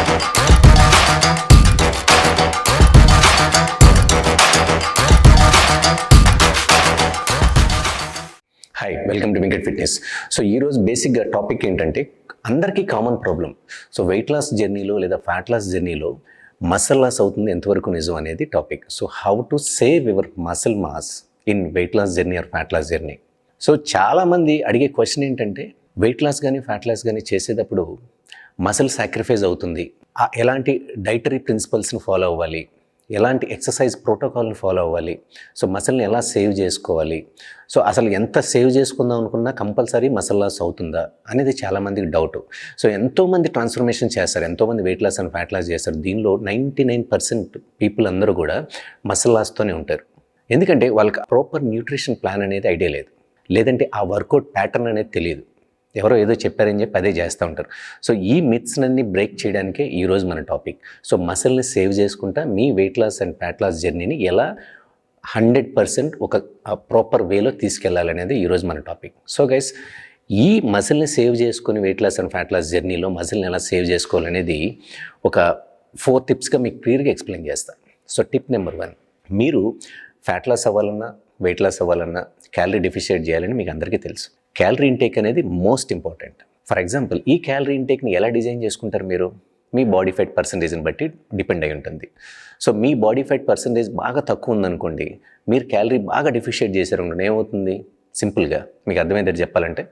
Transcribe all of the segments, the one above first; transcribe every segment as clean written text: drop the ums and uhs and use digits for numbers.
Hi, welcome to వింకెట్ fitness. So ఈరోజు బేసిక్గా టాపిక్ ఏంటంటే అందరికీ common problem. So weight loss జర్నీలో లేదా ఫ్యాట్ లాస్ జర్నీలో మసిల్ లాస్ అవుతుంది ఎంతవరకు నిజం అనేది topic. So how to save your muscle mass in weight loss journey or fat loss journey. So చాలామంది అడిగే క్వశ్చన్ ఏంటంటే వెయిట్ లాస్ కానీ ఫ్యాట్ లాస్ కానీ చేసేటప్పుడు మసిల్ సాక్రిఫైస్ అవుతుంది, ఎలాంటి డైటరీ ప్రిన్సిపల్స్ని ఫాలో అవ్వాలి, ఎలాంటి ఎక్సర్సైజ్ ప్రోటోకాల్ని ఫాలో అవ్వాలి, సో మసిల్ని ఎలా సేవ్ చేసుకోవాలి, సో అసలు ఎంత సేవ్ చేసుకుందాం అనుకున్నా కంపల్సరీ మసిల్ లాస్ అవుతుందా అనేది చాలామందికి డౌట్. సో ఎంతోమంది ట్రాన్స్ఫర్మేషన్ చేస్తారు, ఎంతోమంది weight loss and fat loss చేస్తారు. దీనిలో 99% పీపుల్ అందరూ కూడా మసిల్ లాస్తోనే ఉంటారు. ఎందుకంటే వాళ్ళకి ప్రాపర్ న్యూట్రిషన్ ప్లాన్ అనేది ఐడియా లేదు, లేదంటే ఆ వర్కౌట్ ప్యాటర్న్ అనేది తెలియదు, ఎవరో ఏదో చెప్పారని చెప్పి అదే చేస్తూ ఉంటారు. సో ఈ మిత్స్నన్నీ బ్రేక్ చేయడానికే ఈరోజు మన టాపిక్. సో మసిల్ని సేవ్ చేసుకుంటా మీ weight loss and fat loss జర్నీని ఎలా 100% ఒక ప్రాపర్ వేలో తీసుకెళ్లాలనేది ఈరోజు మన టాపిక్. సో గైస్, ఈ మసిల్ని సేవ్ చేసుకుని weight loss and fat loss జర్నీలో మసిల్ని ఎలా సేవ్ చేసుకోవాలనేది ఒక 4 టిప్స్గా మీకు క్లియర్గా ఎక్స్ప్లెయిన్ చేస్తాను. సో టిప్ నెంబర్ 1, మీరు ఫ్యాట్ లాస్ అవ్వాలన్నా వెయిట్ లాస్ అవ్వాలన్నా క్యాలరీ డెఫిషియేట్ చేయాలని మీకు అందరికీ తెలుసు. క్యాలరీ ఇంటేక్ అనేది మోస్ట్ ఇంపార్టెంట్. ఫర్ ఎగ్జాంపుల్, ఈ క్యాలరీ ఇంటేక్ని ఎలా డిజైన్ చేసుకుంటారు మీరు? మీ బాడీ ఫ్యాట్ పర్సంటేజ్ని బట్టి డిపెండ్ అయి ఉంటుంది. సో మీ బాడీ ఫ్యాట్ పర్సంటేజ్ బాగా తక్కువ ఉందనుకోండి, మీరు క్యాలరీ బాగా డెఫిషియేట్ చేశారనుకోండి, ఏమవుతుంది? సింపుల్గా మీకు అర్థమైంది చెప్పాలంటే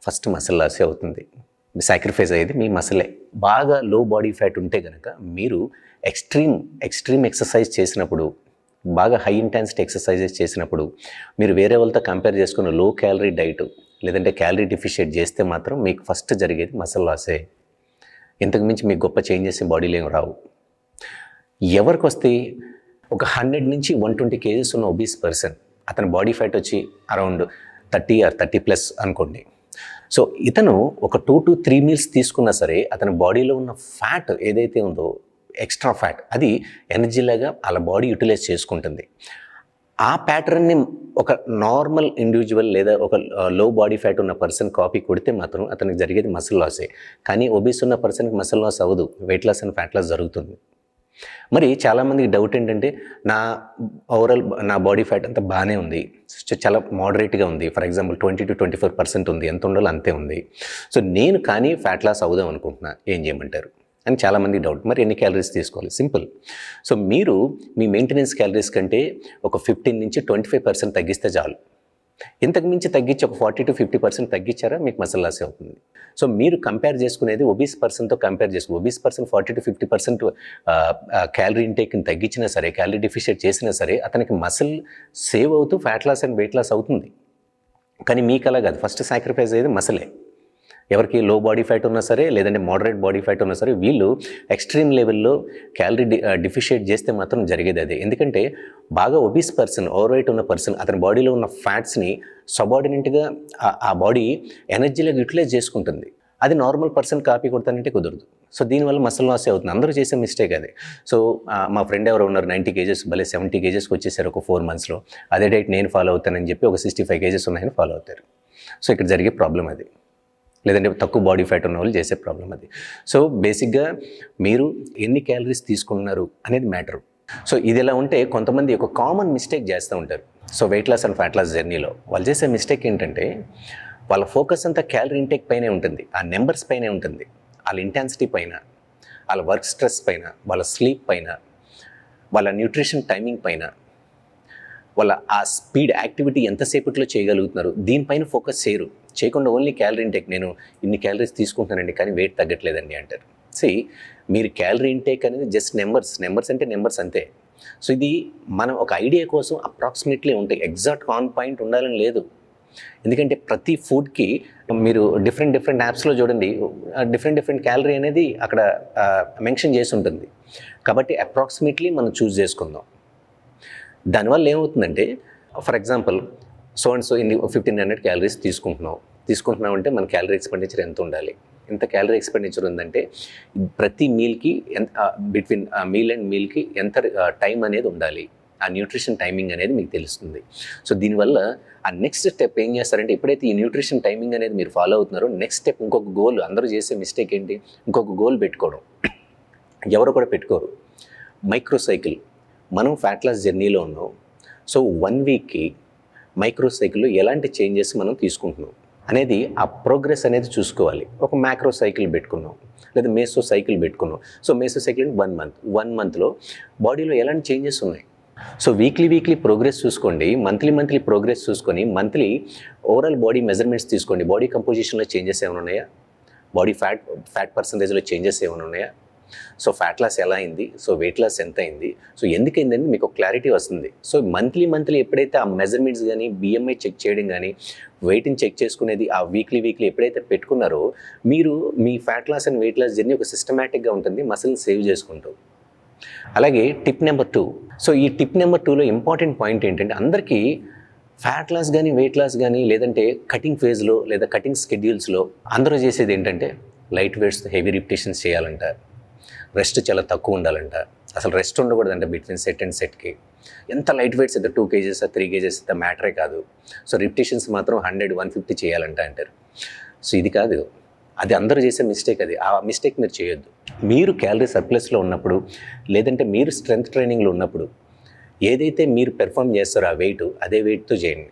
ఫస్ట్ మసిల్ లాసే అవుతుంది. సాక్రిఫైస్ అయ్యేది మీ మసిలే. బాగా లో బాడీ ఫ్యాట్ ఉంటే కనుక మీరు ఎక్స్ట్రీమ్ ఎక్సర్సైజ్ చేసినప్పుడు, బాగా హై ఇంటెన్సిటీ ఎక్సర్సైజెస్ చేసినప్పుడు మీరు వేరే వాళ్ళతో కంపేర్ చేసుకున్న లో క్యాలరీ డైట్ లేదంటే క్యాలరీ డెఫిషియేట్ చేస్తే మాత్రం మీకు ఫస్ట్ జరిగేది మసిల్ లాసే. ఇంతకు మించి మీకు గొప్ప చేంజెస్ బాడీలో ఏం రావు. ఎవరికి వస్తే ఒక 100 నుంచి 120 కేజెస్ ఉన్న ఒబీస్ పర్సన్, అతని బాడీ ఫ్యాట్ వచ్చి అరౌండ్ 30 or 30+ అనుకోండి. సో ఇతను ఒక 2 to 3 మీల్స్ తీసుకున్నా సరే అతని బాడీలో ఉన్న ఫ్యాట్ ఏదైతే ఉందో, ఎక్స్ట్రా ఫ్యాట్, అది ఎనర్జీలాగా వాళ్ళ బాడీ యూటిలైజ్ చేసుకుంటుంది. ఆ ప్యాటర్న్ని ఒక నార్మల్ ఇండివిజువల్ లేదా ఒక లో బాడీ ఫ్యాట్ ఉన్న పర్సన్ కాపీ కొడితే మాత్రం అతనికి జరిగేది మసిల్ లాసే. కానీ ఒబీస్ ఉన్న పర్సన్కి మసిల్ లాస్ అవ్వదు, weight loss and fat loss జరుగుతుంది. మరి చాలామందికి డౌట్ ఏంటంటే, నా బాడీ ఫ్యాట్ అంతా బాగానే ఉంది, చాలా మోడరేట్గా ఉంది, ఫర్ ఎగ్జాంపుల్ 20 to 24% ఉంది, ఎంత ఉండాలో అంతే ఉంది, సో నేను కానీ ఫ్యాట్ లాస్ అవుదాం అనుకుంటున్నా, ఏం చేయమంటారు అని చాలామంది డౌట్. మరి ఎన్ని క్యాలరీస్ తీసుకోవాలి? సింపుల్. సో మీరు మీ మెయింటెనెన్స్ క్యాలరీస్ కంటే ఒక 15 నుంచి 25% తగ్గిస్తే చాలు. ఇంతకు మించి తగ్గించి ఒక 40 to 50% తగ్గించారా మీకు మసిల్ లాస్ అవుతుంది. సో మీరు కంపేర్ చేసుకునేది ఒబీస్ పర్సన్తో కంపేర్ చేసుకో. ఒబీస్ పర్సన్ 40 to 50% క్యాలరీ ఇంటేక్ని తగ్గించినా సరే, క్యాలరీ డెఫిషియేట్ చేసినా సరే అతనికి మసిల్ సేవ్ అవుతూ fat loss and weight loss అవుతుంది. కానీ మీకు అలా కాదు, ఫస్ట్ సాక్రిఫైస్ అయ్యేది మసిలే. ఎవరికి లో బాడీ ఫ్యాట్ ఉన్నా సరే లేదంటే మోడరేట్ బాడీ ఫ్యాట్ ఉన్నా సరే వీళ్ళు ఎక్స్ట్రీమ్ లెవెల్లో క్యాలరీ డెఫిషియేట్ చేస్తే మాత్రం జరిగేది అదే. ఎందుకంటే బాగా ఒబీస్ పర్సన్, ఓవర్ వెయిట్ ఉన్న పర్సన్ అతని బాడీలో ఉన్న ఫ్యాట్స్ని సబార్డినేట్గా ఆ బాడీ ఎనర్జీలోకి యూటిలైజ్ చేసుకుంటుంది. అది నార్మల్ పర్సన్ కాపీ కొడతానంటే కుదరదు. సో దీనివల్ల మసిల్ లాస్ అవుతుంది. అందరూ చేసే మిస్టేక్ అది. సో మా ఫ్రెండ్ ఎవరో ఉన్నారు 90 కేజెస్, భలే 70 కేజెస్కి వచ్చేసారు ఒక 4 monthsలో. అదే డైట్ నేను ఫాలో అవుతానని చెప్పి ఒక 65 కేజెస్ ఉన్నాయని ఫాలో అవుతారు. సో ఇక్కడ జరిగే ప్రాబ్లం అది. లేదంటే తక్కువ బాడీ ఫ్యాట్ ఉన్న వాళ్ళు చేసే ప్రాబ్లం అది. సో బేసిక్గా మీరు ఎన్ని క్యాలరీస్ తీసుకుంటున్నారు అనేది మ్యాటర్. సో ఇది ఎలా ఉంటే కొంతమంది ఒక కామన్ మిస్టేక్ చేస్తూ ఉంటారు. So weight loss and fat loss జర్నీలో వాళ్ళు చేసే మిస్టేక్ ఏంటంటే, వాళ్ళ ఫోకస్ అంతా క్యాలరీ ఇంటేక్ పైనే ఉంటుంది, ఆ నెంబర్స్ పైనే ఉంటుంది, వాళ్ళ ఇంటెన్సిటీ పైన, వాళ్ళ వర్క్ స్ట్రెస్ పైన, వాళ్ళ స్లీప్ పైన, వాళ్ళ న్యూట్రిషన్ టైమింగ్ పైన, వాళ్ళ ఆ స్పీడ్ యాక్టివిటీ ఎంతసేపట్లో చేయగలుగుతున్నారు దీనిపైన ఫోకస్ చేయకుండా ఓన్లీ క్యాలరీ ఇంటేక్, నేను ఇన్ని క్యాలరీస్ తీసుకుంటున్నానండి కానీ వెయిట్ తగ్గట్లేదండి అంటారు. మీరు క్యాలరీ ఇంటేక్ అనేది జస్ట్ నెంబర్స్ అంటే నెంబర్స్ అంతే. సో ఇది మనం ఒక ఐడియా కోసం అప్రాక్సిమేట్లీ ఉంటాయి, ఎగ్జాక్ట్ ఆన్ పాయింట్ ఉండాలని లేదు. ఎందుకంటే ప్రతి ఫుడ్కి మీరు డిఫరెంట్ యాప్స్లో చూడండి, డిఫరెంట్ క్యాలరీ అనేది అక్కడ మెన్షన్ చేసి ఉంటుంది. కాబట్టి అప్రాక్సిమేట్లీ మనం చూస్ చేసుకుందాం. దానివల్ల ఏమవుతుందంటే, ఫర్ ఎగ్జాంపుల్ సో ఇన్ని 1500 క్యాలరీస్ తీసుకుంటున్నాం అంటే మన క్యాలరీ ఎక్స్పెండిచర్ ఎంత ఉండాలి? ఇంత క్యాలరీ ఎక్స్పెండిచర్ ఉందంటే ప్రతి మీల్కి బిట్వీన్ మీల్ అండ్ మీల్కి ఎంత టైం అనేది ఉండాలి, ఆ న్యూట్రిషన్ టైమింగ్ అనేది మీకు తెలుస్తుంది. సో దీనివల్ల ఆ నెక్స్ట్ స్టెప్ ఏం చేస్తారంటే, ఎప్పుడైతే ఈ న్యూట్రిషన్ టైమింగ్ అనేది మీరు ఫాలో అవుతున్నారో నెక్స్ట్ స్టెప్ ఇంకొక గోల్, అందరూ చేసే మిస్టేక్ ఏంటి, ఇంకొక గోల్ పెట్టుకోవడం. ఎవరు కూడా పెట్టుకోరు. మైక్రో సైకిల్, మనం ఫ్యాట్ లాస్ జర్నీలో ఉన్నాం. సో 1 వీక్కి మైక్రో సైకిల్లో ఎలాంటి చేంజెస్ మనం తీసుకుంటున్నాం అనేది ఆ ప్రోగ్రెస్ అనేది చూసుకోవాలి. ఒక మ్యాక్రో సైకిల్ పెట్టుకున్నాం లేదా మేసో సైకిల్ పెట్టుకున్నాం. సో మేసో సైకిల్ 1 మంత్లో బాడీలో ఎలాంటి చేంజెస్ ఉన్నాయి. సో వీక్లీ ప్రోగ్రెస్ చూసుకోండి, మంత్లీ ప్రోగ్రెస్ చూసుకొని మంత్లీ ఓవరాల్ బాడీ మెజర్మెంట్స్ తీసుకోండి. బాడీ కంపోజిషన్లో చేంజెస్ ఏమైనా ఉన్నాయా, బాడీ ఫ్యాట్ పర్సంటేజ్లో చేంజెస్ ఏమైనా ఉన్నాయా, సో ఫ్యాట్ లాస్ ఎలా అయింది, సో వెయిట్ లాస్ ఎంత అయింది, సో ఎందుకైందని మీకు ఒక క్లారిటీ వస్తుంది. సో మంత్లీ ఎప్పుడైతే ఆ మెజర్మెంట్స్ కానీ బిఎంఐ చెక్ చేయడం కానీ వెయిట్ని చెక్ చేసుకునేది ఆ వీక్లీ ఎప్పుడైతే పెట్టుకున్నారో మీరు మీ fat loss and weight loss journey ఒక సిస్టమేటిక్గా ఉంటుంది, మసిల్ని సేవ్ చేసుకుంటూ. అలాగే టిప్ నెంబర్ 2. సో ఈ టిప్ నెంబర్ 2లో ఇంపార్టెంట్ పాయింట్ ఏంటంటే అందరికీ ఫ్యాట్ లాస్ కానీ వెయిట్ లాస్ కానీ లేదంటే కటింగ్ ఫేజ్లో లేదా కటింగ్ స్కెడ్యూల్స్లో అందరూ చేసేది ఏంటంటే లైట్ వెయిట్స్ హెవీ రిపిటేషన్స్ చేయాలంట, రెస్ట్ చాలా తక్కువ ఉండాలంట, అసలు రెస్ట్ ఉండకూడదంట బిట్వీన్ సెట్ అండ్ సెట్కి. ఎంత లైట్ వెయిట్స్ అయితే 2 kgs 3 kgs అయితే మ్యాటరే కాదు. సో రిపిటేషన్స్ మాత్రం 100-150 చేయాలంట అంటారు. సో ఇది కాదు, అది అందరూ చేసే మిస్టేక్. ఆ మిస్టేక్ మీరు చేయొద్దు. మీరు క్యాలరీ సర్ప్లస్లో ఉన్నప్పుడు లేదంటే మీరు స్ట్రెంగ్త్ ట్రైనింగ్లో ఉన్నప్పుడు ఏదైతే మీరు పెర్ఫామ్ చేస్తారో ఆ వెయిట్ అదే వెయిట్తో చేయండి.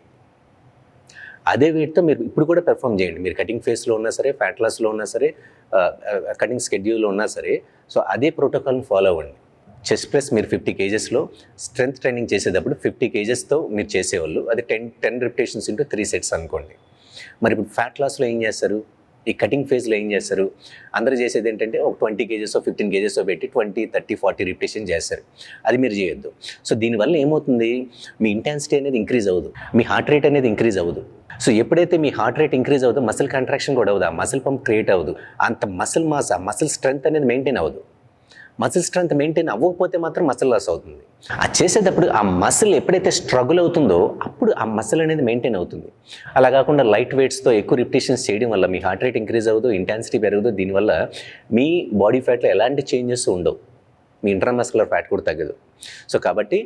అదే వెయిట్తో మీరు ఇప్పుడు కూడా పెర్ఫామ్ చేయండి. మీరు కటింగ్ ఫేస్లో ఉన్నా సరే, ఫ్యాట్ లాస్లో ఉన్నా సరే, కటింగ్ స్కెడ్యూల్లో ఉన్నా సరే, సో అదే ప్రోటోకాల్ని ఫాలో అవ్వండి. చెస్ట్ ప్రెస్ మీరు 50 kgsలో స్ట్రెంగ్త్ ట్రైనింగ్ చేసేటప్పుడు 50 kgsతో మీరు చేసేవాళ్ళు, అది 10 repetitions into 3 sets అనుకోండి. మరి ఇప్పుడు ఫ్యాట్ లాస్లో ఏం చేస్తారు, ఈ కటింగ్ ఫేజ్లో ఏం చేస్తారు, అందరూ చేసేది ఏంటంటే ఒక 20 kgs 15 kgs పెట్టి 20, 30, 40 repetitions చేస్తారు. అది మీరు చేయొద్దు. సో దీనివల్ల ఏమవుతుంది, మీ ఇంటెన్సిటీ అనేది ఇంక్రీజ్ అవ్వదు, మీ హార్ట్ రేట్ అనేది ఇంక్రీజ్ అవ్వదు. సో ఎప్పుడైతే మీ హార్ట్ రేట్ ఇంక్రీజ్ అవుతుందో మసిల్ కాంట్రాక్షన్ కూడా అవ్వదు, ఆ మసిల్ పంప్ క్రియేట్ అవ్వదు, అంత మసిల్ మాస్, ఆ మసిల్ స్ట్రెంగ్త్ అనేది మెయింటైన్ అవ్వదు. మసిల్ స్ట్రెంగ్త్ మెయింటైన్ అవ్వకపోతే మాత్రం మసిల్ లాస్ అవుతుంది. అది చేసేటప్పుడు ఆ మసిల్ ఎప్పుడైతే స్ట్రగుల్ అవుతుందో అప్పుడు ఆ మసిల్ అనేది మెయింటైన్ అవుతుంది. అలా కాకుండా లైట్ వెయిట్స్తో ఎక్కువ రిపిటేషన్స్ చేయడం వల్ల మీ హార్ట్ రేట్ ఇంక్రీజ్ అవ్వదు, ఇంటెన్సిటీ పెరగదు, దీనివల్ల మీ బాడీ ఫ్యాట్లో ఎలాంటి చేంజెస్ ఉండవు, మీ ఇంట్రామస్కులర్ ఫ్యాట్ కూడా తగ్గదు. సో కాబట్టి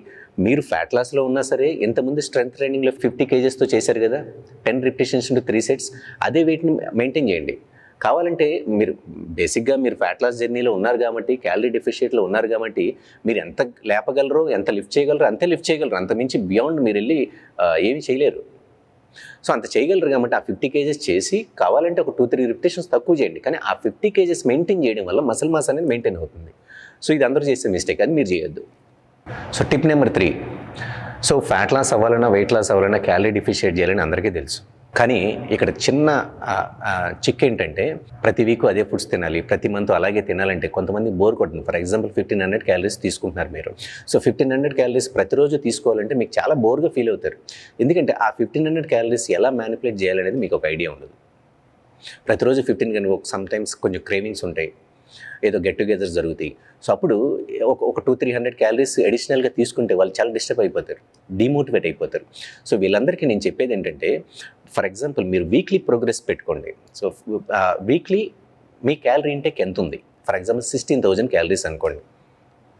మీరు ఫ్యాట్ లాస్లో ఉన్నా సరే, ఇంతకుముందు స్ట్రెంగ్త్ ట్రైనింగ్లో 50 kgsతో చేశారు కదా, 10 repetitions into 3 sets, అదే వెయిట్ని మెయింటైన్ చేయండి. కావాలంటే మీరు బేసిక్గా మీరు ఫ్యాట్ లాస్ జర్నీలో ఉన్నారు కాబట్టి, క్యాలరీ డెఫిషియట్లో ఉన్నారు కాబట్టి మీరు ఎంత లేపగలరో, ఎంత లిఫ్ట్ చేయగలరో అంతే లిఫ్ట్ చేయగలరు, అంతమించి బియాండ్ మీరు వెళ్ళి ఏమీ చేయలేరు. సో అంత చేయగలరు కాబట్టి ఆ 50 kgs చేసి కావాలంటే ఒక 2-3 repetitions తక్కువ చేయండి, కానీ ఆ 50 kgs మెయింటైన్ చేయడం వల్ల మసిల్ మాస్ అనేది మెయింటైన్ అవుతుంది. సో ఇది అందరూ చేసే మిస్టేక్, అది మీరు చేయొద్దు. So tip number 3. So fat loss అవ్వాలన్నా వెయిట్ లాస్ అవ్వాలన్నా క్యాలరీ డెఫిషియేట్ చేయాలని అందరికీ తెలుసు. కానీ ఇక్కడ చిన్న చిక్ ఏంటంటే ప్రతి వీక్ అదే ఫుడ్స్ తినాలి, ప్రతి మంత్ అలాగే తినాలంటే కొంతమంది బోర్ కొడుతుంది. ఫర్ ఎగ్జాంపుల్ 1500 calories తీసుకుంటున్నారు మీరు. సో 1500 calories ప్రతిరోజు తీసుకోవాలంటే మీకు చాలా బోర్గా ఫీల్ అవుతారు. ఎందుకంటే ఆ 1500 calories ఎలా మ్యానిపులేట్ చేయాలనేది మీకు ఒక ఐడియా ఉండదు. ప్రతిరోజు 15 కానీ సమ్టైమ్స్ కొంచెం క్రేవింగ్స్ ఉంటాయి, ఏదో గెట్ టుగెదర్స్ జరుగుతాయి. సో అప్పుడు ఒక 200-300 calories అడిషనల్గా తీసుకుంటే వాళ్ళు చాలా డిస్టర్బ్ అయిపోతారు, డిమోటివేట్ అయిపోతారు. సో వీళ్ళందరికీ నేను చెప్పేది ఏంటంటే, ఫర్ ఎగ్జాంపుల్ మీరు వీక్లీ ప్రోగ్రెస్ పెట్టుకోండి. సో వీక్లీ మీ క్యాలరీ ఇంటేక్ ఎంత ఉంది, ఫర్ ఎగ్జాంపుల్ 16,000 calories అనుకోండి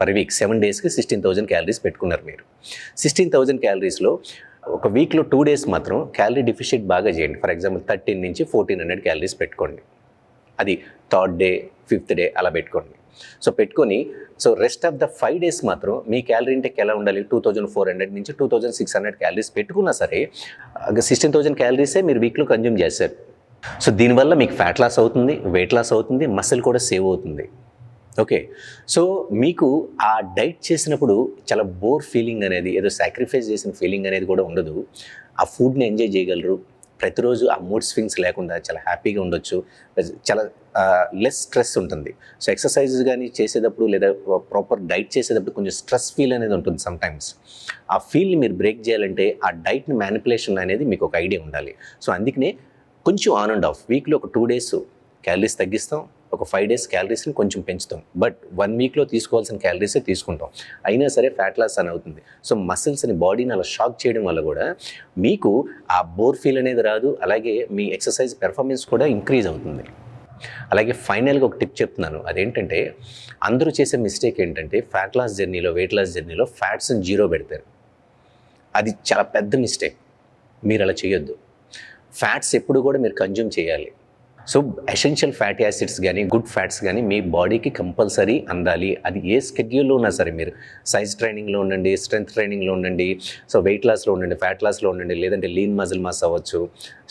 పర్ వీక్. 7 daysకి 16,000 calories పెట్టుకున్నారు మీరు. 16,000 caloriesలో ఒక వీక్లో 2 days మాత్రం క్యాలరీ డెఫిషియట్ బాగా చేయండి. ఫర్ ఎగ్జాంపుల్ 13 నుంచి 1400 calories పెట్టుకోండి. అది 3rd day 5th day అలా పెట్టుకోండి. సో పెట్టుకొని so rest of the 5 days మాత్రం మీ క్యాలరీ ఇంటేక్ ఎలా ఉండాలి, 2400 నుంచి 2600 calories పెట్టుకున్నా సరే 16,000 calories మీరు వీక్లో కన్జ్యూమ్ చేస్తారు. సో దీనివల్ల మీకు ఫ్యాట్ లాస్ అవుతుంది, వెయిట్ లాస్ అవుతుంది, మసిల్ కూడా సేవ్ అవుతుంది. ఓకే, సో మీకు ఆ డైట్ చేసినప్పుడు చాలా బోర్ ఫీలింగ్ అనేది, ఏదో సాక్రిఫైస్ చేసిన ఫీలింగ్ అనేది కూడా ఉండదు. ఆ ఫుడ్ని ఎంజాయ్ చేయగలరు. ప్రతిరోజు ఆ మూడ్ స్వింగ్స్ లేకుండా చాలా హ్యాపీగా ఉండొచ్చు, చాలా లెస్ స్ట్రెస్ ఉంటుంది. సో ఎక్సర్సైజెస్ కానీ చేసేటప్పుడు లేదా ప్రాపర్ డైట్ చేసేటప్పుడు కొంచెం స్ట్రెస్ ఫీల్ అనేది ఉంటుంది సమ్టైమ్స్. ఆ ఫీల్ని మీరు బ్రేక్ చేయాలంటే ఆ డైట్ని మ్యానిపులేషన్ అనేది మీకు ఒక ఐడియా ఉండాలి. సో అందుకనే కొంచెం ఆన్ అండ్ ఆఫ్ వీక్లో ఒక 2 days క్యాలరీస్ తగ్గిస్తాం, ఒక 5 days క్యాలరీస్ని కొంచెం పెంచుతాం, బట్ 1 weekలో తీసుకోవాల్సిన క్యాలరీసే తీసుకుంటాం. అయినా సరే ఫ్యాట్ లాస్ అని అవుతుంది. సో మసిల్స్ని, బాడీని అలా షాక్ చేయడం వల్ల కూడా మీకు ఆ బోర్ ఫీల్ అనేది రాదు, అలాగే మీ ఎక్సర్సైజ్ పెర్ఫార్మెన్స్ కూడా ఇంక్రీజ్ అవుతుంది. అలాగే ఫైనల్గా ఒక టిప్ చెప్తున్నాను, అదేంటంటే అందరూ చేసే మిస్టేక్ ఏంటంటే ఫ్యాట్ లాస్ జర్నీలో, వెయిట్ లాస్ జర్నీలో ఫ్యాట్స్ని 0 పెడతారు. అది చాలా పెద్ద మిస్టేక్, మీరు అలా చేయొద్దు. ఫ్యాట్స్ ఎప్పుడు కూడా మీరు కన్జ్యూమ్ చేయాలి. సో ఎసెన్షియల్ ఫ్యాటీ యాసిడ్స్ కానీ గుడ్ ఫ్యాట్స్ కానీ మీ బాడీకి కంపల్సరీ అందాలి. అది ఏ స్కెడ్యూల్లో ఉన్నా సరే, మీరు సైజ్ ట్రైనింగ్లో ఉండండి, స్ట్రెంత్ ట్రైనింగ్లో ఉండండి, సో వెయిట్ లాస్లో ఉండండి, ఫ్యాట్ లాస్లో ఉండండి, లేదంటే లీన్ మజిల్ మాస్ అవ్వచ్చు,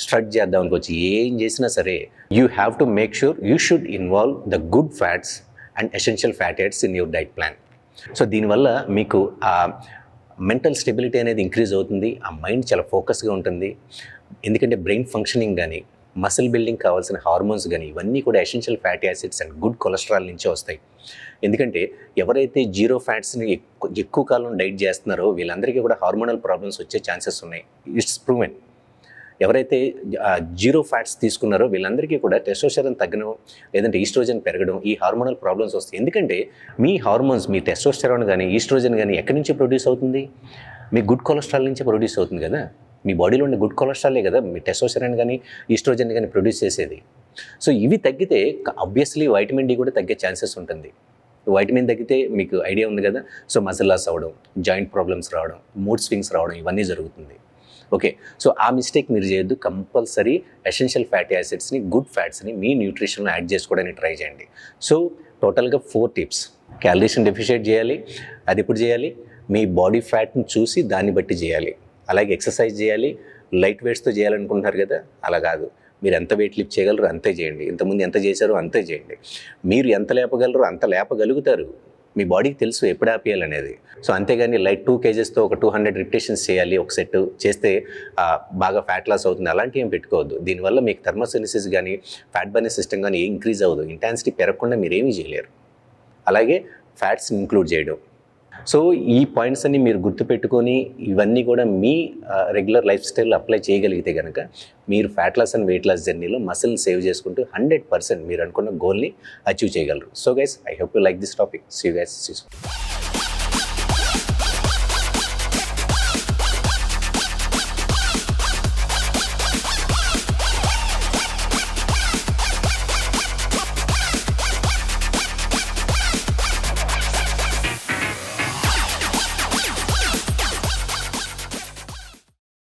స్ట్రచ్ చేద్దాం అనుకోవచ్చు, ఏం చేసినా సరే you have to make sure you should involve the good fats and essential fatty acids in your diet plan. So దీనివల్ల మీకు ఆ మెంటల్ స్టెబిలిటీ అనేది ఇంక్రీజ్ అవుతుంది, ఆ మైండ్ చాలా ఫోకస్గా ఉంటుంది. ఎందుకంటే బ్రెయిన్ ఫంక్షనింగ్ కానీ, మసిల్ బిల్డింగ్ కావాల్సిన హార్మోన్స్ కానీ, ఇవన్నీ కూడా essential fatty acids and good cholesterol నుంచే వస్తాయి. ఎందుకంటే ఎవరైతే జీరో ఫ్యాట్స్ని ఎక్కువ కాలం డైట్ చేస్తున్నారో వీళ్ళందరికీ కూడా హార్మోనల్ ప్రాబ్లమ్స్ వచ్చే ఛాన్సెస్ ఉన్నాయి. It's proven. ఎవరైతే జీరో ఫ్యాట్స్ తీసుకున్నారో వీళ్ళందరికీ కూడా టెస్టోస్టెరాన్ తగ్గడం, లేదంటే ఈస్ట్రోజన్ పెరగడం, ఈ హార్మోనల్ ప్రాబ్లమ్స్ వస్తాయి. ఎందుకంటే మీ హార్మోన్స్, మీ టెస్టోస్టెరాన్ కానీ ఈస్ట్రోజన్ కానీ ఎక్కడి నుంచి ప్రొడ్యూస్ అవుతుంది? మీ గుడ్ కొలెస్ట్రాల్ నుంచి ప్రొడ్యూస్ అవుతుంది కదా. మీ బాడీలో ఉండే గుడ్ కొలెస్ట్రాలే కదా మీ టెస్టోస్టెరాన్ కానీ ఈస్ట్రోజన్ కానీ ప్రొడ్యూస్ చేసేది. సో ఇవి తగ్గితే ఆబ్వియస్లీ వైటమిన్ డి కూడా తగ్గే ఛాన్సెస్ ఉంటుంది. వైటమిన్ తగ్గితే మీకు ఐడియా ఉంది కదా, సో మజిల్ లాస్ అవ్వడం, జాయింట్ ప్రాబ్లమ్స్ రావడం, మూడ్ స్వింగ్స్ రావడం, ఇవన్నీ జరుగుతుంది. ఓకే, సో ఆ మిస్టేక్ మీరు చేయొద్దు. కంపల్సరీ ఎసెన్షియల్ ఫ్యాటీ యాసిడ్స్ని, గుడ్ ఫ్యాట్స్ని మీ న్యూట్రిషన్లో యాడ్ చేసుకోవడానికి ట్రై చేయండి. సో టోటల్గా 4 టిప్స్. క్యాలరీస్ని డెఫిషియేట్ చేయాలి. అది ఎప్పుడు చేయాలి? మీ బాడీ ఫ్యాట్ని చూసి దాన్ని బట్టి చేయాలి. అలాగే ఎక్సర్సైజ్ చేయాలి. లైట్ వెయిట్స్తో చేయాలనుకుంటున్నారు కదా, అలా కాదు. మీరు ఎంత వెయిట్ లిఫ్ట్ చేయగలరో అంతే చేయండి. ఇంతకుముందు ఎంత చేశారో అంతే చేయండి. మీరు ఎంత లేపగలరో అంత లేపగలుగుతారు. మీ బాడీకి తెలుసు ఎప్పుడు ఆపేయాలనేది. సో అంతేగాని లైట్ 2 kgsతో ఒక 200 రిపిటేషన్స్ చేయాలి ఒక సెట్ చేస్తే బాగా ఫ్యాట్ లాస్ అవుతుంది, అలాంటివి ఏం పెట్టుకోవద్దు. దీనివల్ల మీకు థర్మోసిలిసిస్ కానీ, ఫ్యాట్ బర్నింగ్ సిస్టమ్ కానీ ఇంక్రీజ్ అవ్వదు. ఇంటెన్సిటీ పెరగకుండా మీరు ఏమీ చేయలేరు. అలాగే ఫ్యాట్స్ని ఇంక్లూడ్ చేయడం. సో ఈ పాయింట్స్ అన్ని మీరు గుర్తుపెట్టుకొని ఇవన్నీ కూడా మీ రెగ్యులర్ లైఫ్ స్టైల్లో అప్లై చేయగలిగితే కనుక మీరు fat loss and weight loss జర్నీలో మసిల్ని సేవ్ చేసుకుంటూ 100% మీరు అనుకున్న గోల్ని అచీవ్ చేయగలరు. So guys, I hope you like this topic. See you guys.